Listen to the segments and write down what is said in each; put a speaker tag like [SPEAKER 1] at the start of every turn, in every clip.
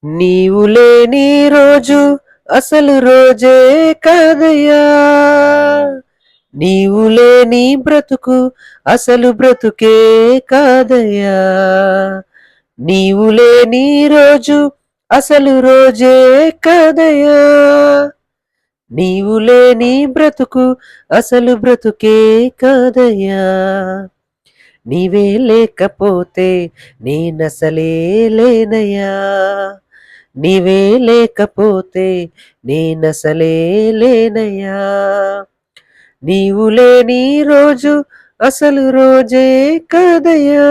[SPEAKER 1] నీవు లేని రోజు అసలు రోజే కాదయ్యా. నీవు లేని బ్రతుకు అసలు బ్రతుకే కాదయ్యా. నీవు లేని రోజు అసలు రోజే కాదయ్యా. నీవు లేని బ్రతుకు అసలు బ్రతుకే కాదయ్యా. నీవే లేకపోతే నేనసలే లేనయ్యా. నీవే లేకపోతే నేనసలే లేనయ్యా. నీవు లేని రోజు అసలు రోజే కాదయ్యా.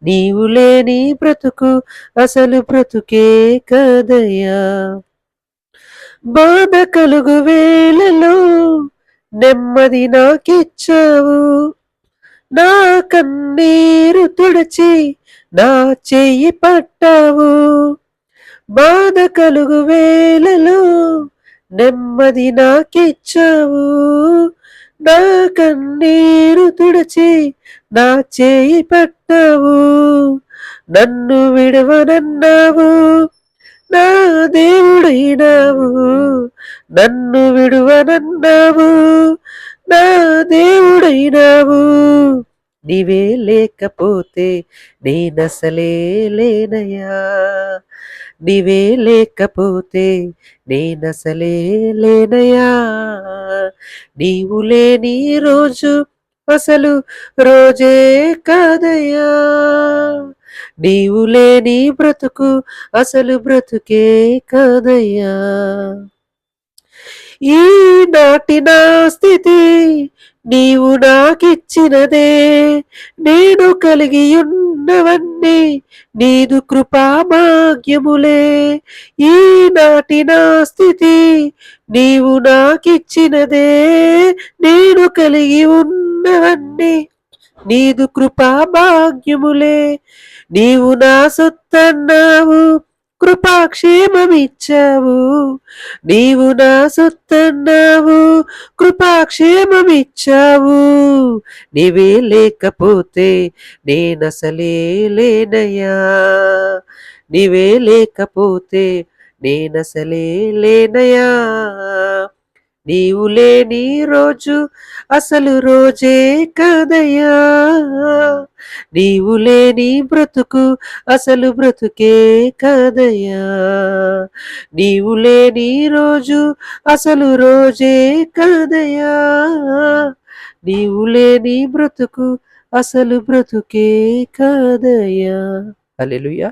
[SPEAKER 1] నీవు లేని బ్రతుకు అసలు బ్రతుకే కాదయ్యా. బాధ కలుగు వేళలో నెమ్మది నాకిచ్చావు. నా కన్నీరు తుడిచి నా చెయ్యి పట్టావు. బాధ కలుగు వేళలో నెమ్మది నాకిచ్చావు. నా కన్నీరు తుడిచి నా చేయి పట్టావు. నన్ను విడవనన్నావు, నా దేవుడైనావు. నన్ను విడువనన్నావు, నా దేవుడైనావు. నీవే లేకపోతే నేనసలే లేనయ్యా. నీవే లేకపోతే నేనసలే లేనయ్యా. నీవు లేని రోజు అసలు రోజే కాదయ్యా. నీవు లేని బ్రతుకు అసలు బ్రతుకే కాదయ్యా. ఈనాటి నా స్థితి నీవు నాకిచ్చినదే. నేను కలిగి ఉన్నవన్నీ నీదు కృపా భాగ్యములే. ఈనాటి నా స్థితి నీవు నాకిచ్చినదే. నేను కలిగి ఉన్నవన్నీ నీదు కృపా భాగ్యములే. నీవు నా సొత్తన్నావు, కృపాక్షేమమిచ్చావు. నీవు నా సొత్తన్నావు, కృపాక్షేమమిచ్చావు. నీవే లేకపోతే నేనసలే లేనయ్యా. నీవే లేకపోతే నేనసలే లేనయ్యా. నీవు లేని రోజు అసలు రోజే కాదయ్యా. నీవు లేని బ్రతుకు అసలు బ్రతుకే కాదయ్యా. నీవు లేని రోజు అసలు రోజే కాదయ్యా. నీవు లేని బ్రతుకు అసలు బ్రతుకే కాదయ్యా. హల్లెలూయా.